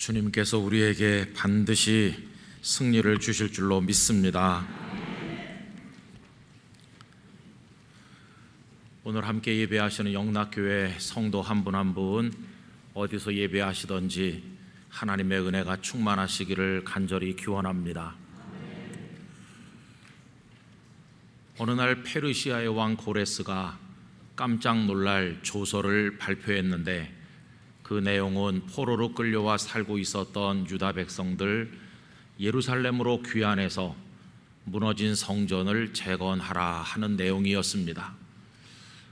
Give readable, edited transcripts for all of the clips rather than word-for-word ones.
주님께서 우리에게 반드시 승리를 주실 줄로 믿습니다. 오늘 함께 예배하시는 영락교회 성도 한 분 한 분 어디서 예배하시던지 하나님의 은혜가 충만하시기를 간절히 기원합니다. 어느 날 페르시아의 왕 고레스가 깜짝 놀랄 조서를 발표했는데 그 내용은 포로로 끌려와 살고 있었던 유다 백성들 예루살렘으로 귀환해서 무너진 성전을 재건하라 하는 내용이었습니다.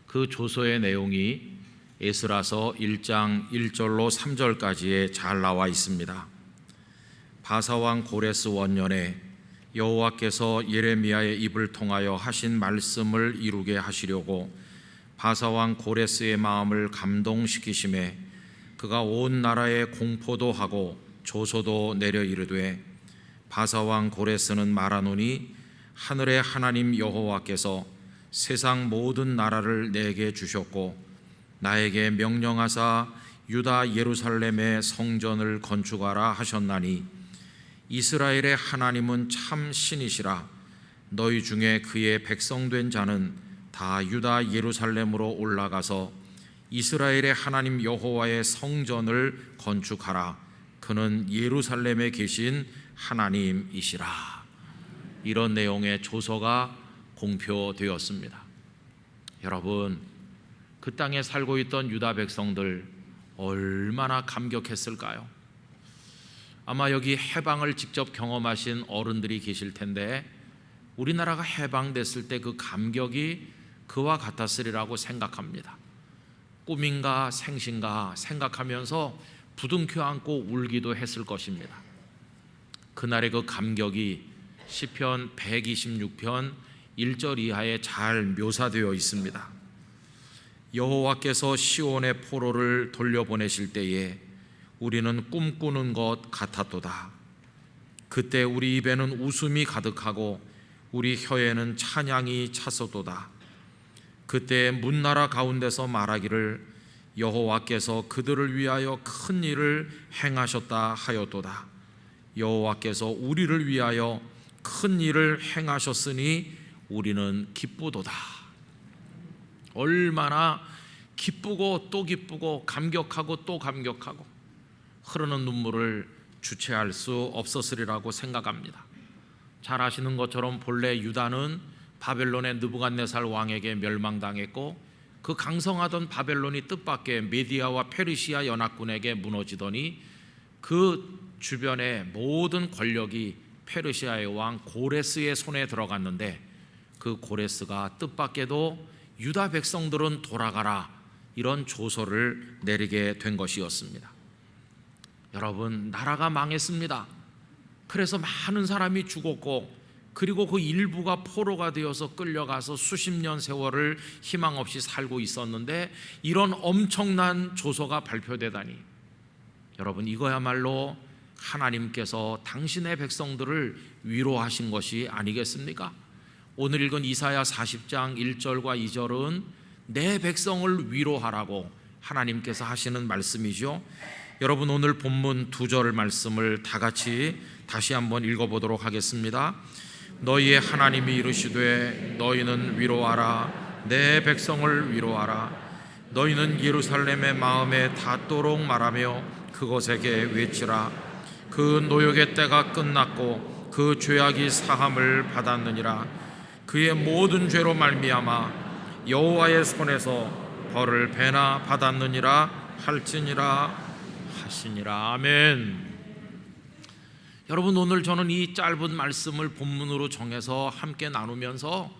그 조서의 내용이 에스라서 1장 1절로 3절까지에 잘 나와 있습니다. 바사왕 고레스 원년에 여호와께서 예레미야의 입을 통하여 하신 말씀을 이루게 하시려고 바사왕 고레스의 마음을 감동시키심에 그가 온 나라에 공포도 하고 조소도 내려 이르되 바사왕 고레스는 말하노니 하늘의 하나님 여호와께서 세상 모든 나라를 내게 주셨고 나에게 명령하사 유다 예루살렘의 성전을 건축하라 하셨나니 이스라엘의 하나님은 참 신이시라. 너희 중에 그의 백성된 자는 다 유다 예루살렘으로 올라가서 이스라엘의 하나님 여호와의 성전을 건축하라. 그는 예루살렘에 계신 하나님이시라. 이런 내용의 조서가 공표되었습니다. 여러분, 그 땅에 살고 있던 유다 백성들 얼마나 감격했을까요? 아마 여기 해방을 직접 경험하신 어른들이 계실 텐데 우리나라가 해방됐을 때 그 감격이 그와 같았으리라고 생각합니다. 꿈인가 생신가 생각하면서 부둥켜 안고 울기도 했을 것입니다. 그날의 그 감격이 시편 126편 1절 이하에 잘 묘사되어 있습니다. 여호와께서 시온의 포로를 돌려보내실 때에 우리는 꿈꾸는 것 같았도다. 그때 우리 입에는 웃음이 가득하고 우리 혀에는 찬양이 찼었도다. 그때 문나라 가운데서 말하기를 여호와께서 그들을 위하여 큰 일을 행하셨다 하였도다. 여호와께서 우리를 위하여 큰 일을 행하셨으니 우리는 기쁘도다. 얼마나 기쁘고 또 기쁘고 감격하고 또 감격하고 흐르는 눈물을 주체할 수 없었으리라고 생각합니다. 잘 아시는 것처럼 본래 유다는 바벨론의 느부갓네살 왕에게 멸망당했고 그 강성하던 바벨론이 뜻밖의 메디아와 페르시아 연합군에게 무너지더니 그 주변의 모든 권력이 페르시아의 왕 고레스의 손에 들어갔는데 그 고레스가 뜻밖에도 유다 백성들은 돌아가라 이런 조서를 내리게 된 것이었습니다. 여러분, 나라가 망했습니다. 그래서 많은 사람이 죽었고 그리고 그 일부가 포로가 되어서 끌려가서 수십 년 세월을 희망 없이 살고 있었는데 이런 엄청난 조서가 발표되다니, 여러분, 이거야말로 하나님께서 당신의 백성들을 위로하신 것이 아니겠습니까? 오늘 읽은 이사야 40장 1절과 2절은 내 백성을 위로하라고 하나님께서 하시는 말씀이죠. 여러분, 오늘 본문 2절 말씀을 다 같이 다시 한번 읽어보도록 하겠습니다. 너희의 하나님이 이르시되 너희는 위로하라. 내 백성을 위로하라. 너희는 예루살렘의 마음에 닿도록 말하며 그것에게 외치라. 그 노역의 때가 끝났고 그 죄악이 사함을 받았느니라. 그의 모든 죄로 말미암아 여호와의 손에서 벌을 배나 받았느니라 할지니라 하시니라. 아멘. 여러분, 오늘 저는 이 짧은 말씀을 본문으로 정해서 함께 나누면서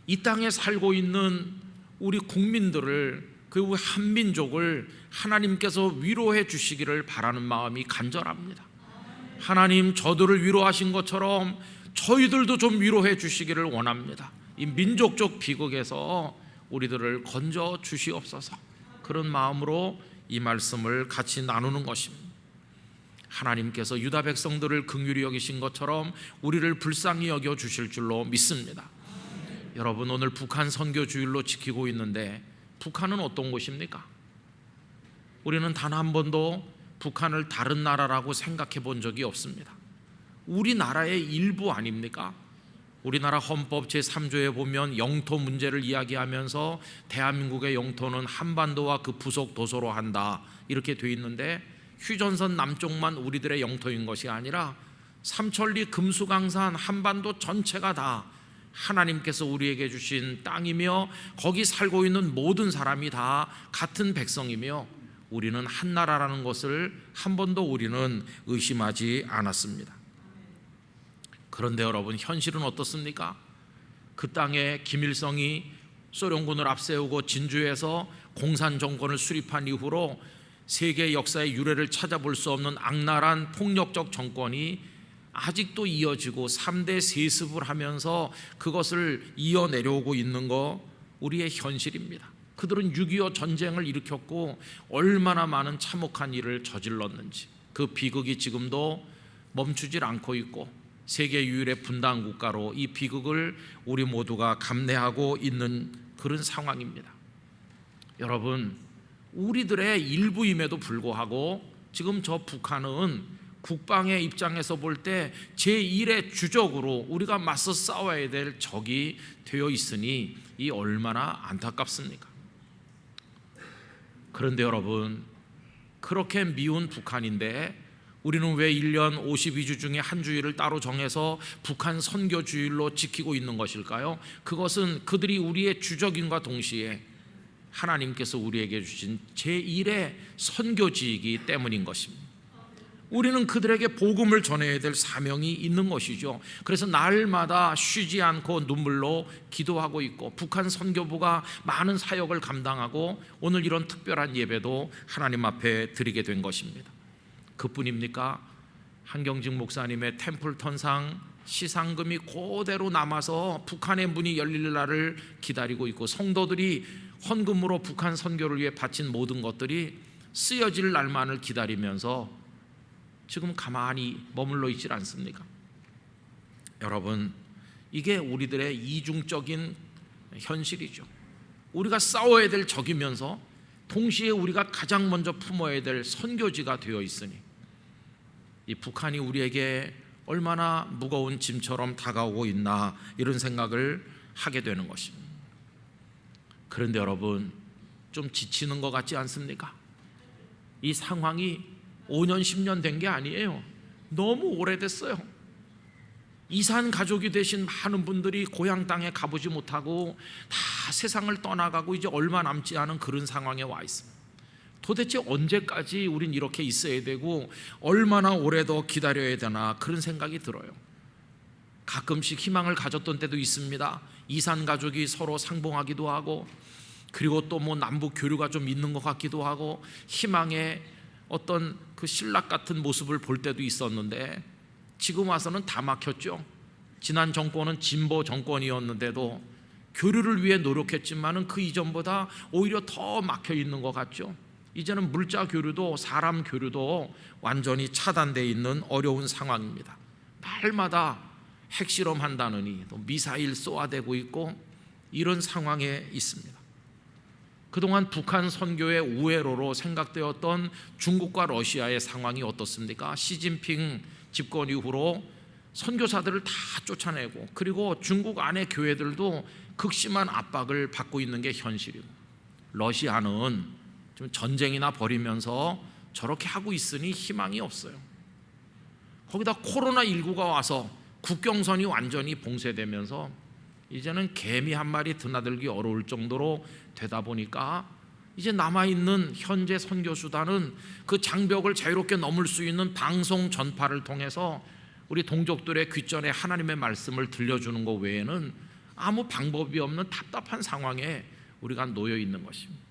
이 땅에 살고 있는 우리 국민들을, 그 한민족을 하나님께서 위로해 주시기를 바라는 마음이 간절합니다. 하나님, 저들을 위로하신 것처럼 저희들도 좀 위로해 주시기를 원합니다. 이 민족적 비극에서 우리들을 건져 주시옵소서. 그런 마음으로 이 말씀을 같이 나누는 것입니다. 하나님께서 유다 백성들을 긍휼히 여기신 것처럼 우리를 불쌍히 여겨 주실 줄로 믿습니다. 여러분, 오늘 북한 선교 주일로 지키고 있는데 북한은 어떤 곳입니까? 우리는 단 한 번도 북한을 다른 나라라고 생각해 본 적이 없습니다. 우리나라의 일부 아닙니까? 우리나라 헌법 제3조에 보면 영토 문제를 이야기하면서 대한민국의 영토는 한반도와 그 부속 도서로 한다 이렇게 돼 있는데, 휴전선 남쪽만 우리들의 영토인 것이 아니라 삼천리 금수강산 한반도 전체가 다 하나님께서 우리에게 주신 땅이며 거기 살고 있는 모든 사람이 다 같은 백성이며 우리는 한 나라라는 것을 한 번도 우리는 의심하지 않았습니다. 그런데 여러분, 현실은 어떻습니까? 그 땅에 김일성이 소련군을 앞세우고 진주에서 공산 정권을 수립한 이후로 세계 역사의 유래를 찾아볼 수 없는 악랄한 폭력적 정권이 아직도 이어지고 3대 세습을 하면서 그것을 이어내려오고 있는 거 우리의 현실입니다. 그들은 6.25 전쟁을 일으켰고 얼마나 많은 참혹한 일을 저질렀는지 그 비극이 지금도 멈추질 않고 있고 세계 유일의 분단 국가로 이 비극을 우리 모두가 감내하고 있는 그런 상황입니다. 여러분, 우리들의 일부임에도 불구하고 지금 저 북한은 국방의 입장에서 볼 때 제1의 주적으로 우리가 맞서 싸워야 될 적이 되어 있으니 이 얼마나 안타깝습니까? 그런데 여러분, 그렇게 미운 북한인데 우리는 왜 1년 52주 중에 한 주일을 따로 정해서 북한 선교 주일로 지키고 있는 것일까요? 그것은 그들이 우리의 주적임과 동시에 하나님께서 우리에게 주신 제1의 선교지이기 때문인 것입니다. 우리는 그들에게 복음을 전해야 될 사명이 있는 것이죠. 그래서 날마다 쉬지 않고 눈물로 기도하고 있고 북한 선교부가 많은 사역을 감당하고 오늘 이런 특별한 예배도 하나님 앞에 드리게 된 것입니다. 그뿐입니까? 한경직 목사님의 템플턴상 시상금이 그대로 남아서 북한의 문이 열릴 날을 기다리고 있고 성도들이 헌금으로 북한 선교를 위해 바친 모든 것들이 쓰여질 날만을 기다리면서 지금 가만히 머물러 있질 않습니까? 여러분, 이게 우리들의 이중적인 현실이죠. 우리가 싸워야 될 적이면서 동시에 우리가 가장 먼저 품어야 될 선교지가 되어 있으니 이 북한이 우리에게 얼마나 무거운 짐처럼 다가오고 있나 이런 생각을 하게 되는 것입니다. 그런데 여러분, 좀 지치는 것 같지 않습니까? 이 상황이 5년 10년 된 게 아니에요. 너무 오래됐어요. 이산 가족이 되신 많은 분들이 고향 땅에 가보지 못하고 다 세상을 떠나가고 이제 얼마 남지 않은 그런 상황에 와 있습니다. 도대체 언제까지 우린 이렇게 있어야 되고 얼마나 오래 더 기다려야 되나 그런 생각이 들어요. 가끔씩 희망을 가졌던 때도 있습니다. 이산 가족이 서로 상봉하기도 하고 그리고 또 뭐 남북 교류가 좀 있는 것 같기도 하고 희망의 어떤 그 신락 같은 모습을 볼 때도 있었는데 지금 와서는 다 막혔죠. 지난 정권은 진보 정권이었는데도 교류를 위해 노력했지만은 그 이전보다 오히려 더 막혀 있는 것 같죠. 이제는 물자 교류도 사람 교류도 완전히 차단되어 있는 어려운 상황입니다. 날마다 핵실험 한다느니 또 미사일 쏘아대고 있고 이런 상황에 있습니다. 그동안 북한 선교의 우회로로 생각되었던 중국과 러시아의 상황이 어떻습니까? 시진핑 집권 이후로 선교사들을 다 쫓아내고 그리고 중국 안의 교회들도 극심한 압박을 받고 있는 게 현실이고 러시아는 좀 전쟁이나 벌이면서 저렇게 하고 있으니 희망이 없어요. 거기다 코로나19가 와서 국경선이 완전히 봉쇄되면서 이제는 개미 한 마리 드나들기 어려울 정도로 되다 보니까 이제 남아있는 현재 선교수단은 그 장벽을 자유롭게 넘을 수 있는 방송 전파를 통해서 우리 동족들의 귓전에 하나님의 말씀을 들려주는 것 외에는 아무 방법이 없는 답답한 상황에 우리가 놓여 있는 것입니다.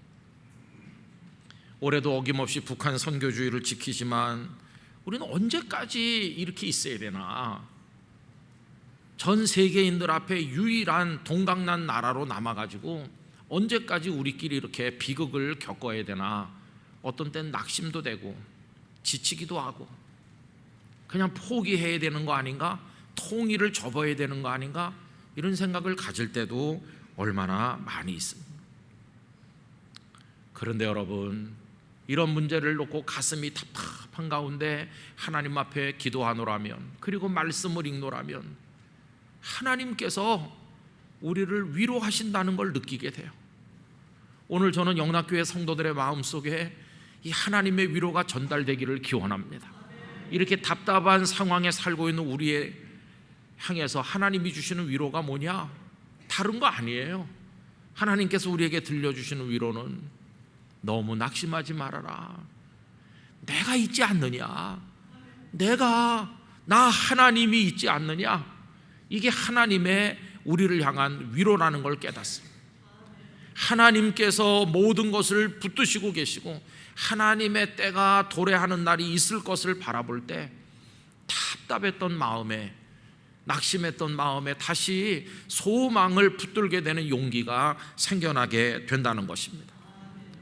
올해도 어김없이 북한 선교주의를 지키지만 우리는 언제까지 이렇게 있어야 되나? 전 세계인들 앞에 유일한 동강난 나라로 남아가지고 언제까지 우리끼리 이렇게 비극을 겪어야 되나? 어떤 때는 낙심도 되고 지치기도 하고 그냥 포기해야 되는 거 아닌가? 통일을 접어야 되는 거 아닌가? 이런 생각을 가질 때도 얼마나 많이 있습니다. 그런데 여러분, 이런 문제를 놓고 가슴이 답답한 가운데 하나님 앞에 기도하노라면, 그리고 말씀을 읽노라면 하나님께서 우리를 위로하신다는 걸 느끼게 돼요. 오늘 저는 영락교회 성도들의 마음속에 이 하나님의 위로가 전달되기를 기원합니다. 이렇게 답답한 상황에 살고 있는 우리의 향해서 하나님이 주시는 위로가 뭐냐? 다른 거 아니에요. 하나님께서 우리에게 들려주시는 위로는 너무 낙심하지 말아라. 내가 있지 않느냐? 나 하나님이 있지 않느냐? 이게 하나님의 우리를 향한 위로라는 걸 깨닫습니다. 하나님께서 모든 것을 붙드시고 계시고 하나님의 때가 도래하는 날이 있을 것을 바라볼 때 답답했던 마음에, 낙심했던 마음에 다시 소망을 붙들게 되는 용기가 생겨나게 된다는 것입니다.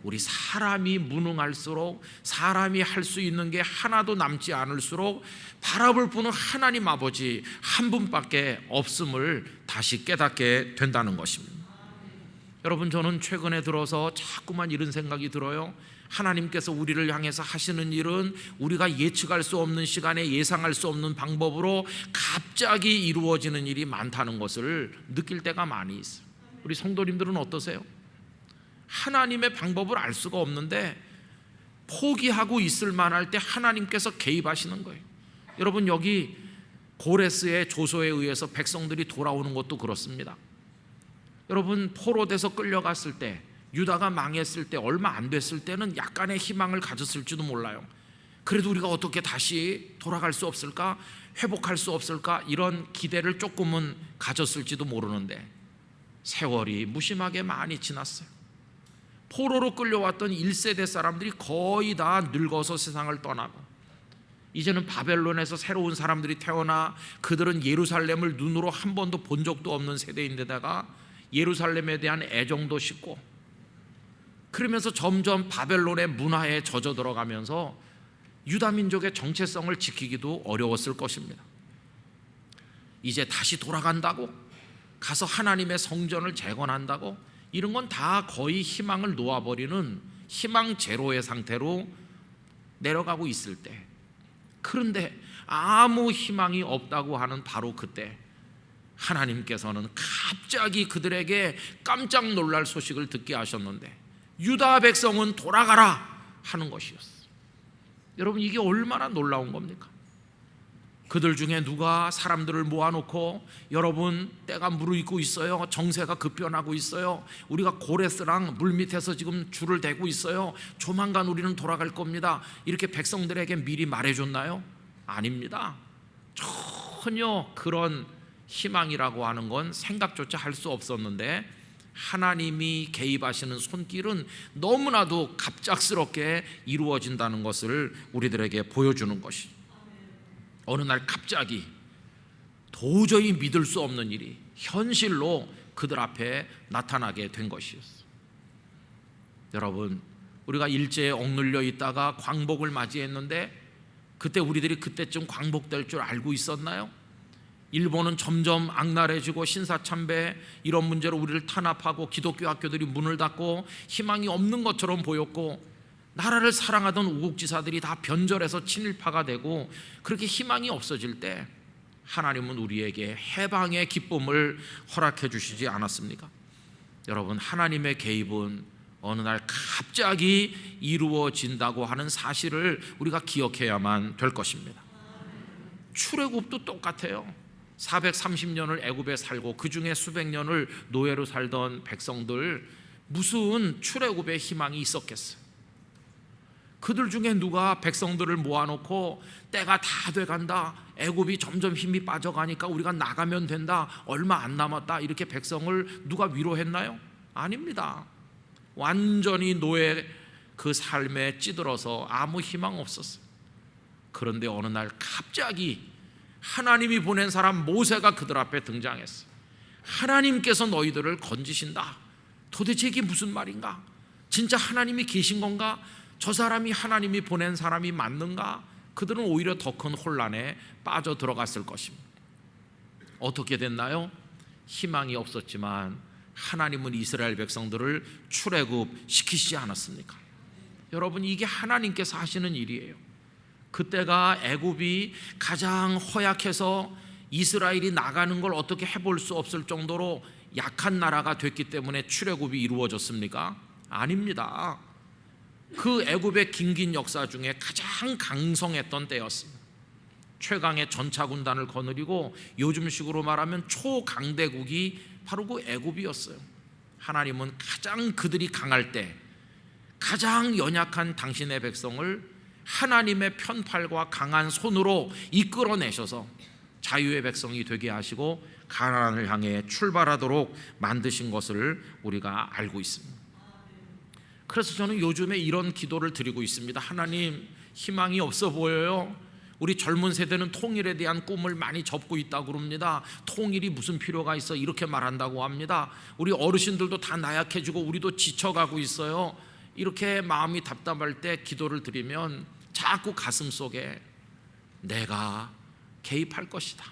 우리 사람이 무능할수록, 사람이 할 수 있는 게 하나도 남지 않을수록 바라볼 분은 하나님 아버지 한 분밖에 없음을 다시 깨닫게 된다는 것입니다. 여러분, 저는 최근에 들어서 자꾸만 이런 생각이 들어요. 하나님께서 우리를 향해서 하시는 일은 우리가 예측할 수 없는 시간에 예상할 수 없는 방법으로 갑자기 이루어지는 일이 많다는 것을 느낄 때가 많이 있어요. 우리 성도님들은 어떠세요? 하나님의 방법을 알 수가 없는데 포기하고 있을 만할 때 하나님께서 개입하시는 거예요. 여러분, 여기 고레스의 조소에 의해서 백성들이 돌아오는 것도 그렇습니다. 여러분, 포로돼서 끌려갔을 때, 유다가 망했을 때, 얼마 안 됐을 때는 약간의 희망을 가졌을지도 몰라요. 그래도 우리가 어떻게 다시 돌아갈 수 없을까? 회복할 수 없을까? 이런 기대를 조금은 가졌을지도 모르는데 세월이 무심하게 많이 지났어요. 포로로 끌려왔던 1세대 사람들이 거의 다 늙어서 세상을 떠나고 이제는 바벨론에서 새로운 사람들이 태어나 그들은 예루살렘을 눈으로 한 번도 본 적도 없는 세대인데다가 예루살렘에 대한 애정도 식고, 그러면서 점점 바벨론의 문화에 젖어 들어가면서 유다 민족의 정체성을 지키기도 어려웠을 것입니다. 이제 다시 돌아간다고, 가서 하나님의 성전을 재건한다고, 이런 건 다 거의 희망을 놓아버리는 희망 제로의 상태로 내려가고 있을 때, 그런데 아무 희망이 없다고 하는 바로 그때 하나님께서는 갑자기 그들에게 깜짝 놀랄 소식을 듣게 하셨는데 유다 백성은 돌아가라 하는 것이었어요. 여러분, 이게 얼마나 놀라운 겁니까? 그들 중에 누가 사람들을 모아놓고 여러분, 때가 무르익고 있어요. 정세가 급변하고 있어요. 우리가 고레스랑 물밑에서 지금 줄을 대고 있어요. 조만간 우리는 돌아갈 겁니다. 이렇게 백성들에게 미리 말해줬나요? 아닙니다. 전혀 그런 희망이라고 하는 건 생각조차 할 수 없었는데 하나님이 개입하시는 손길은 너무나도 갑작스럽게 이루어진다는 것을 우리들에게 보여주는 것이, 어느 날 갑자기 도저히 믿을 수 없는 일이 현실로 그들 앞에 나타나게 된 것이었어요. 여러분, 우리가 일제에 억눌려 있다가 광복을 맞이했는데 그때 우리들이 그때쯤 광복될 줄 알고 있었나요? 일본은 점점 악랄해지고 신사참배 이런 문제로 우리를 탄압하고 기독교 학교들이 문을 닫고 희망이 없는 것처럼 보였고, 나라를 사랑하던 우국지사들이 다 변절해서 친일파가 되고 그렇게 희망이 없어질 때 하나님은 우리에게 해방의 기쁨을 허락해 주시지 않았습니까? 여러분, 하나님의 개입은 어느 날 갑자기 이루어진다고 하는 사실을 우리가 기억해야만 될 것입니다. 출애굽도 똑같아요. 430년을 애굽에 살고 그 중에 수백 년을 노예로 살던 백성들, 무슨 출애굽의 희망이 있었겠어요? 그들 중에 누가 백성들을 모아놓고 때가 다 돼간다, 애굽이 점점 힘이 빠져가니까 우리가 나가면 된다, 얼마 안 남았다, 이렇게 백성을 누가 위로했나요? 아닙니다. 완전히 노예 그 삶에 찌들어서 아무 희망 없었어요. 그런데 어느 날 갑자기 하나님이 보낸 사람 모세가 그들 앞에 등장했어요. 하나님께서 너희들을 건지신다. 도대체 이게 무슨 말인가? 진짜 하나님이 계신 건가? 저 사람이 하나님이 보낸 사람이 맞는가? 그들은 오히려 더 큰 혼란에 빠져 들어갔을 것입니다. 어떻게 됐나요? 희망이 없었지만 하나님은 이스라엘 백성들을 출애굽 시키시지 않았습니까? 여러분, 이게 하나님께서 하시는 일이에요. 그때가 애굽이 가장 허약해서 이스라엘이 나가는 걸 어떻게 해볼 수 없을 정도로 약한 나라가 됐기 때문에 출애굽이 이루어졌습니까? 아닙니다. 그 애굽의 긴긴 역사 중에 가장 강성했던 때였습니다. 최강의 전차군단을 거느리고 요즘식으로 말하면 초강대국이 바로 그 애굽이었어요. 하나님은 가장 그들이 강할 때 가장 연약한 당신의 백성을 하나님의 편팔과 강한 손으로 이끌어내셔서 자유의 백성이 되게 하시고 가나안을 향해 출발하도록 만드신 것을 우리가 알고 있습니다. 그래서 저는 요즘에 이런 기도를 드리고 있습니다. 하나님, 희망이 없어 보여요. 우리 젊은 세대는 통일에 대한 꿈을 많이 접고 있다고 그럽니다. 통일이 무슨 필요가 있어, 이렇게 말한다고 합니다. 우리 어르신들도 다 나약해지고 우리도 지쳐가고 있어요. 이렇게 마음이 답답할 때 기도를 드리면 자꾸 가슴 속에 내가 개입할 것이다.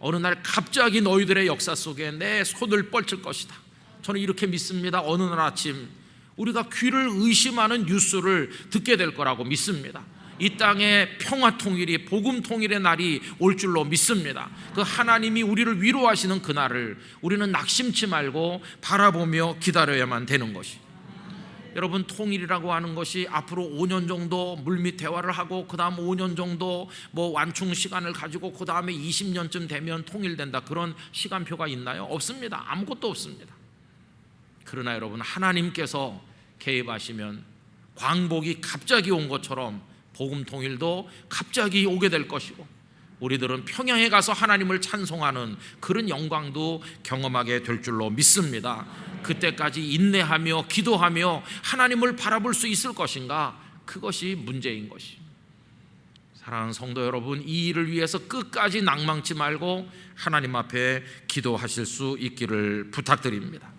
어느 날 갑자기 너희들의 역사 속에 내 손을 뻗칠 것이다. 저는 이렇게 믿습니다. 어느 날 아침 우리가 귀를 의심하는 뉴스를 듣게 될 거라고 믿습니다. 이 땅에 평화 통일이, 복음 통일의 날이 올 줄로 믿습니다. 그 하나님이 우리를 위로하시는 그날을 우리는 낙심치 말고 바라보며 기다려야만 되는 것이. 여러분, 통일이라고 하는 것이 앞으로 5년 정도 물밑 대화를 하고 그 다음 5년 정도 완충 시간을 가지고 그 다음에 20년쯤 되면 통일된다, 그런 시간표가 있나요? 없습니다. 아무것도 없습니다. 그러나 여러분, 하나님께서 개입하시면 광복이 갑자기 온 것처럼 복음 통일도 갑자기 오게 될 것이고, 우리들은 평양에 가서 하나님을 찬송하는 그런 영광도 경험하게 될 줄로 믿습니다. 그때까지 인내하며 기도하며 하나님을 바라볼 수 있을 것인가, 그것이 문제인 것이. 사랑하는 성도 여러분, 이 일을 위해서 끝까지 낭망치 말고 하나님 앞에 기도하실 수 있기를 부탁드립니다.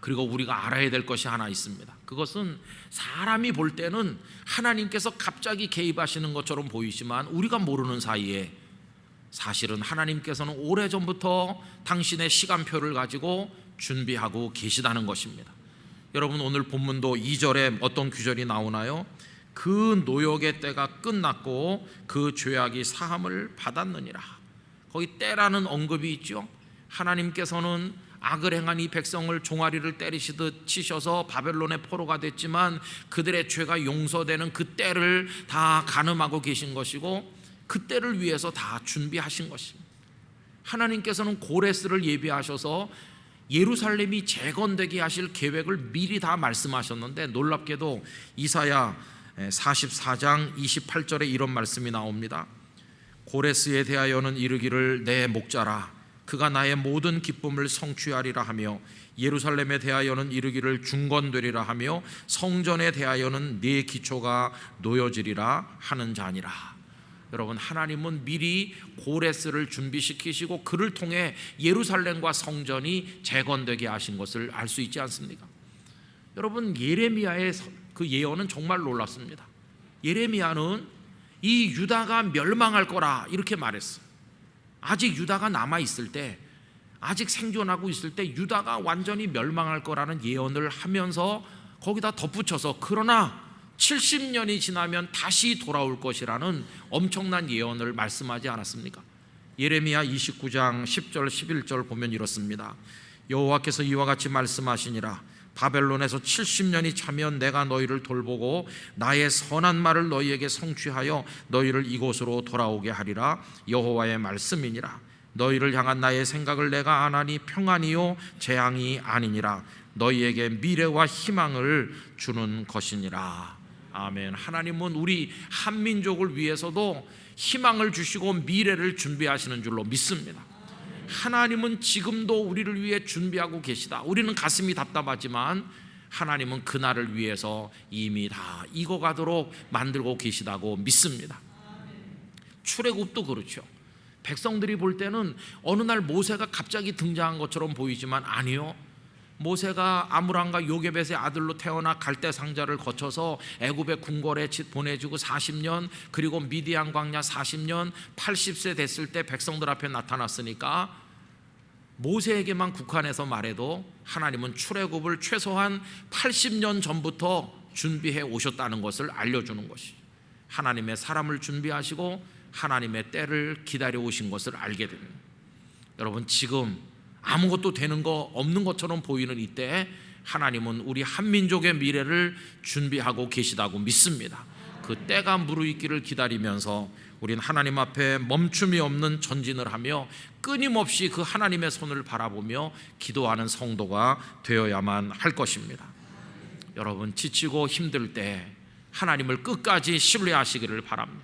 그리고 우리가 알아야 될 것이 하나 있습니다. 그것은 사람이 볼 때는 하나님께서 갑자기 개입하시는 것처럼 보이지만 우리가 모르는 사이에 사실은 하나님께서는 오래전부터 당신의 시간표를 가지고 준비하고 계시다는 것입니다. 여러분, 오늘 본문도 2절에 어떤 구절이 나오나요? 그 노역의 때가 끝났고 그 죄악이 사함을 받았느니라. 거기 때라는 언급이 있죠. 하나님께서는 악을 행한 이 백성을 종아리를 때리시듯 치셔서 바벨론의 포로가 됐지만 그들의 죄가 용서되는 그 때를 다 가늠하고 계신 것이고 그 때를 위해서 다 준비하신 것입니다. 하나님께서는 고레스를 예비하셔서 예루살렘이 재건되게 하실 계획을 미리 다 말씀하셨는데, 놀랍게도 이사야 44장 28절에 이런 말씀이 나옵니다. 고레스에 대하여는 이르기를 내 목자라, 그가 나의 모든 기쁨을 성취하리라 하며, 예루살렘에 대하여는 이르기를 중건되리라 하며, 성전에 대하여는 네 기초가 놓여지리라 하는 자니라. 여러분, 하나님은 미리 고레스를 준비시키시고 그를 통해 예루살렘과 성전이 재건되게 하신 것을 알 수 있지 않습니까? 여러분, 예레미야의 그 예언은 정말 놀랐습니다. 예레미야는 이 유다가 멸망할 거라 이렇게 말했어요. 아직 유다가 남아있을 때, 아직 생존하고 있을 때 유다가 완전히 멸망할 거라는 예언을 하면서 거기다 덧붙여서 그러나 70년이 지나면 다시 돌아올 것이라는 엄청난 예언을 말씀하지 않았습니까? 예레미야 29장 10절 11절 보면 이렇습니다. 여호와께서 이와 같이 말씀하시니라. 바벨론에서 70년이 차면 내가 너희를 돌보고 나의 선한 말을 너희에게 성취하여 너희를 이곳으로 돌아오게 하리라. 여호와의 말씀이니라. 너희를 향한 나의 생각을 내가 아나니 평안이요 재앙이 아니니라. 너희에게 미래와 희망을 주는 것이니라. 아멘. 하나님은 우리 한민족을 위해서도 희망을 주시고 미래를 준비하시는 줄로 믿습니다. 하나님은 지금도 우리를 위해 준비하고 계시다. 우리는 가슴이 답답하지만 하나님은 그날을 위해서 이미 다 익어가도록 만들고 계시다고 믿습니다. 출애굽도 그렇죠. 백성들이 볼 때는 어느 날 모세가 갑자기 등장한 것처럼 보이지만 아니요, 모세가 아므람과 요게벳의 아들로 태어나 갈대 상자를 거쳐서 애굽의 궁궐에 보내주고 40년, 그리고 미디안 광야 40년, 80세 됐을 때 백성들 앞에 나타났으니까 모세에게만 국한해서 말해도 하나님은 출애굽을 최소한 80년 전부터 준비해 오셨다는 것을 알려주는 것이, 하나님의 사람을 준비하시고 하나님의 때를 기다려 오신 것을 알게 됩니다. 여러분, 지금 아무것도 되는 거 없는 것처럼 보이는 이때 하나님은 우리 한민족의 미래를 준비하고 계시다고 믿습니다. 그 때가 무르익기를 기다리면서 우린 하나님 앞에 멈춤이 없는 전진을 하며 끊임없이 그 하나님의 손을 바라보며 기도하는 성도가 되어야만 할 것입니다. 여러분, 지치고 힘들 때 하나님을 끝까지 신뢰하시기를 바랍니다.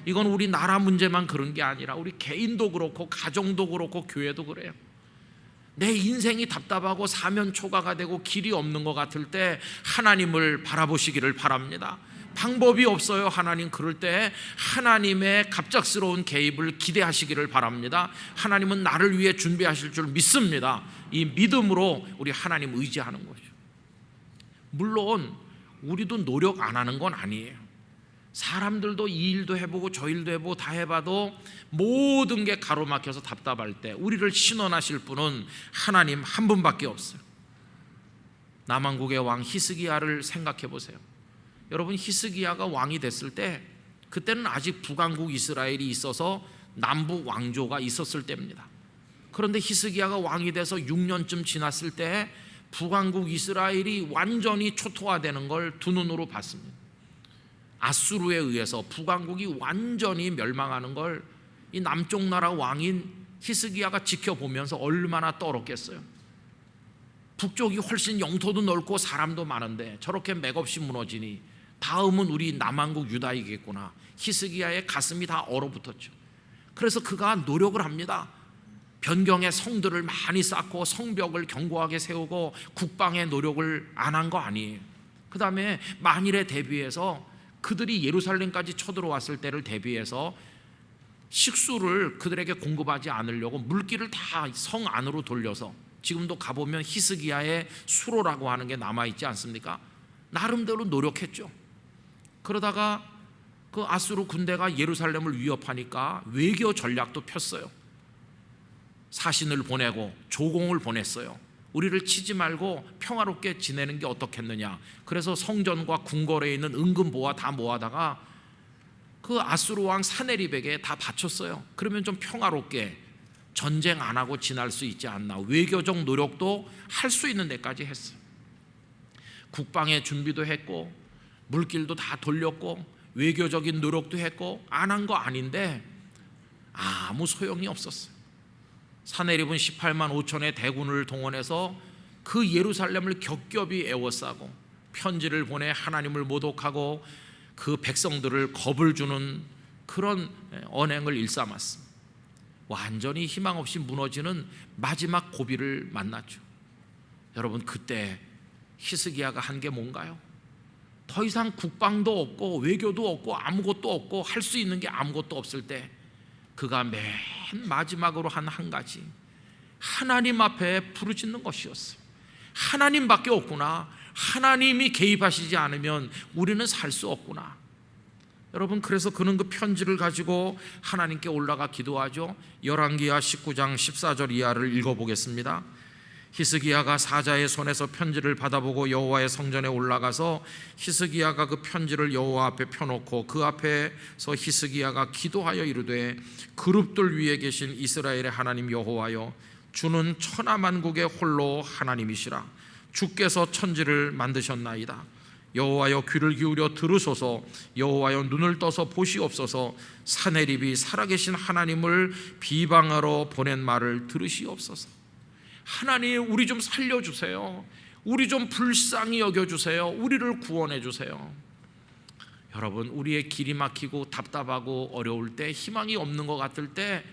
이건 우리 나라 문제만 그런 게 아니라 우리 개인도 그렇고 가정도 그렇고 교회도 그래요. 내 인생이 답답하고 사면초가가 되고 길이 없는 것 같을 때 하나님을 바라보시기를 바랍니다. 방법이 없어요. 하나님, 그럴 때 하나님의 갑작스러운 개입을 기대하시기를 바랍니다. 하나님은 나를 위해 준비하실 줄 믿습니다. 이 믿음으로 우리 하나님 의지하는 거죠. 물론 우리도 노력 안 하는 건 아니에요. 사람들도 이 일도 해보고 저 일도 해보고 다 해봐도 모든 게 가로막혀서 답답할 때 우리를 신원하실 분은 하나님 한 분밖에 없어요. 남왕국의 왕 히스기야를 생각해 보세요. 여러분, 히스기야가 왕이 됐을 때 그때는 아직 북왕국 이스라엘이 있어서 남북 왕조가 있었을 때입니다. 그런데 히스기야가 왕이 돼서 6년쯤 지났을 때 북왕국 이스라엘이 완전히 초토화되는 걸 두 눈으로 봤습니다. 아수르에 의해서 북왕국이 완전히 멸망하는 걸 이 남쪽 나라 왕인 히스기야가 지켜보면서 얼마나 떨었겠어요. 북쪽이 훨씬 영토도 넓고 사람도 많은데 저렇게 맥없이 무너지니 다음은 우리 남왕국 유다이겠구나. 히스기야의 가슴이 다 얼어붙었죠. 그래서 그가 노력을 합니다. 변경의 성들을 많이 쌓고 성벽을 견고하게 세우고 국방의 노력을 안 한 거 아니에요. 그 다음에 만일에 대비해서 그들이 예루살렘까지 쳐들어왔을 때를 대비해서 식수를 그들에게 공급하지 않으려고 물길을 다 성 안으로 돌려서, 지금도 가보면 히스기야의 수로라고 하는 게 남아있지 않습니까? 나름대로 노력했죠. 그러다가 그 아수르 군대가 예루살렘을 위협하니까 외교 전략도 폈어요. 사신을 보내고 조공을 보냈어요. 우리를 치지 말고 평화롭게 지내는 게 어떻겠느냐. 그래서 성전과 궁궐에 있는 은금보화 다 모아다가 그 아수르 왕 사네립에게 다 바쳤어요. 그러면 좀 평화롭게 전쟁 안 하고 지날 수 있지 않나. 외교적 노력도 할 수 있는 데까지 했어요. 국방의 준비도 했고 물길도 다 돌렸고 외교적인 노력도 했고 안 한 거 아닌데 아무 소용이 없었어요. 사네립은 18만 5천의 대군을 동원해서 그 예루살렘을 겹겹이 에워싸고 편지를 보내 하나님을 모독하고 그 백성들을 겁을 주는 그런 언행을 일삼았습니다. 완전히 희망 없이 무너지는 마지막 고비를 만났죠. 여러분, 그때 히스기야가 한 게 뭔가요? 더 이상 국방도 없고 외교도 없고 아무것도 없고 할 수 있는 게 아무것도 없을 때 그가 맨 마지막으로 한 가지, 하나님 앞에 부르짖는 것이었어요. 하나님밖에 없구나. 하나님이 개입하시지 않으면 우리는 살 수 없구나. 여러분, 그래서 그는 그 편지를 가지고 하나님께 올라가 기도하죠. 열왕기하 19장 14절 이하를 읽어보겠습니다. 히스기야가 사자의 손에서 편지를 받아보고 여호와의 성전에 올라가서 히스기야가 그 편지를 여호와 앞에 펴놓고 그 앞에서 히스기야가 기도하여 이르되, 그룹들 위에 계신 이스라엘의 하나님 여호와여, 주는 천하만국의 홀로 하나님이시라. 주께서 천지를 만드셨나이다. 여호와여, 귀를 기울여 들으소서. 여호와여, 눈을 떠서 보시옵소서. 사네립이 살아계신 하나님을 비방하러 보낸 말을 들으시옵소서. 하나님, 우리 좀 살려주세요. 우리 좀 불쌍히 여겨주세요. 우리를 구원해 주세요. 여러분, 우리의 길이 막히고 답답하고 어려울 때, 희망이 없는 것 같을 때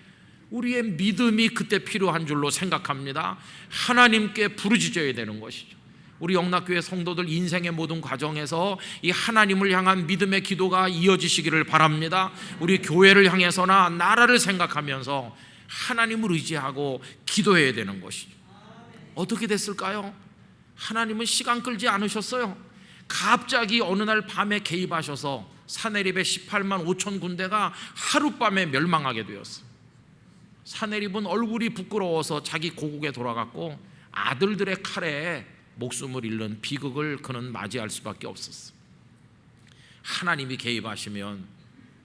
우리의 믿음이 그때 필요한 줄로 생각합니다. 하나님께 부르짖어야 되는 것이죠. 우리 영락교회 성도들 인생의 모든 과정에서 이 하나님을 향한 믿음의 기도가 이어지시기를 바랍니다. 우리 교회를 향해서나 나라를 생각하면서 하나님을 의지하고 기도해야 되는 것이죠. 어떻게 됐을까요? 하나님은 시간 끌지 않으셨어요. 갑자기 어느 날 밤에 개입하셔서 사네립의 18만 5천 군대가 하룻밤에 멸망하게 되었어요. 사네립은 얼굴이 부끄러워서 자기 고국에 돌아갔고 아들들의 칼에 목숨을 잃는 비극을 그는 맞이할 수밖에 없었어. 하나님이 개입하시면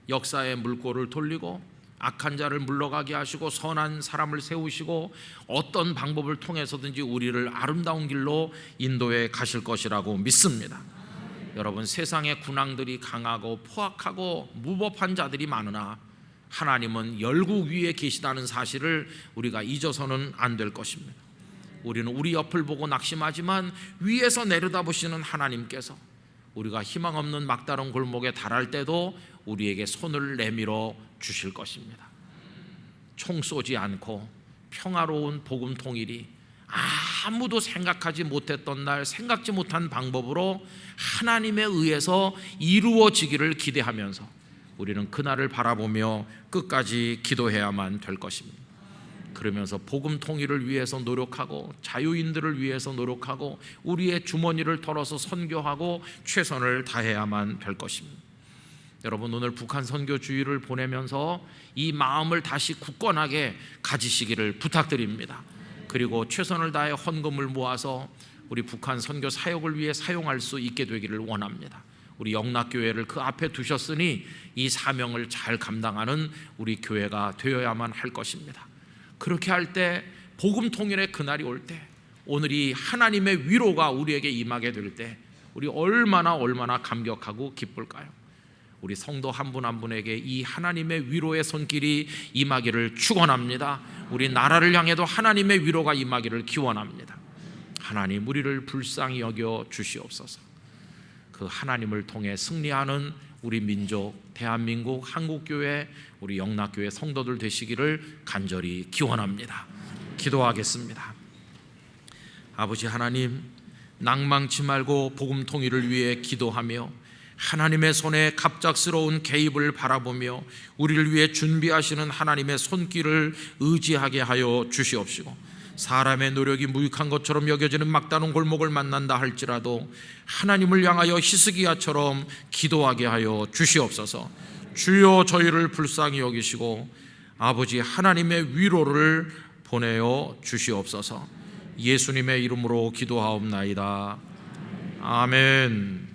역사의 물꼬를 돌리고 악한 자를 물러가게 하시고 선한 사람을 세우시고 어떤 방법을 통해서든지 우리를 아름다운 길로 인도해 가실 것이라고 믿습니다. 여러분, 세상의 군왕들이 강하고 포악하고 무법한 자들이 많으나 하나님은 열국 위에 계시다는 사실을 우리가 잊어서는 안 될 것입니다. 우리는 우리 옆을 보고 낙심하지만 위에서 내려다보시는 하나님께서 우리가 희망 없는 막다른 골목에 달할 때도 우리에게 손을 내밀어 주실 것입니다. 총 쏘지 않고 평화로운 복음 통일이 아무도 생각하지 못했던 날 생각지 못한 방법으로 하나님에 의해서 이루어지기를 기대하면서 우리는 그날을 바라보며 끝까지 기도해야만 될 것입니다. 그러면서 복음 통일을 위해서 노력하고 자유인들을 위해서 노력하고 우리의 주머니를 털어서 선교하고 최선을 다해야만 될 것입니다. 여러분, 오늘 북한 선교 주일을 보내면서 이 마음을 다시 굳건하게 가지시기를 부탁드립니다. 그리고 최선을 다해 헌금을 모아서 우리 북한 선교 사역을 위해 사용할 수 있게 되기를 원합니다. 우리 영락교회를 그 앞에 두셨으니 이 사명을 잘 감당하는 우리 교회가 되어야만 할 것입니다. 그렇게 할 때 복음 통일의 그날이 올 때, 오늘이 하나님의 위로가 우리에게 임하게 될 때 우리 얼마나 감격하고 기쁠까요? 우리 성도 한 분 한 분에게 이 하나님의 위로의 손길이 임하기를 축원합니다. 우리 나라를 향해도 하나님의 위로가 임하기를 기원합니다. 하나님, 우리를 불쌍히 여겨 주시옵소서. 그 하나님을 통해 승리하는 우리 민족, 대한민국, 한국교회, 우리 영락교회 성도들 되시기를 간절히 기원합니다. 기도하겠습니다. 아버지 하나님, 낭망치 말고 복음 통일을 위해 기도하며 하나님의 손에 갑작스러운 개입을 바라보며 우리를 위해 준비하시는 하나님의 손길을 의지하게 하여 주시옵시고, 사람의 노력이 무익한 것처럼 여겨지는 막다른 골목을 만난다 할지라도 하나님을 향하여 히스기야처럼 기도하게 하여 주시옵소서. 주여, 저희를 불쌍히 여기시고 아버지 하나님의 위로를 보내어 주시옵소서. 예수님의 이름으로 기도하옵나이다. 아멘.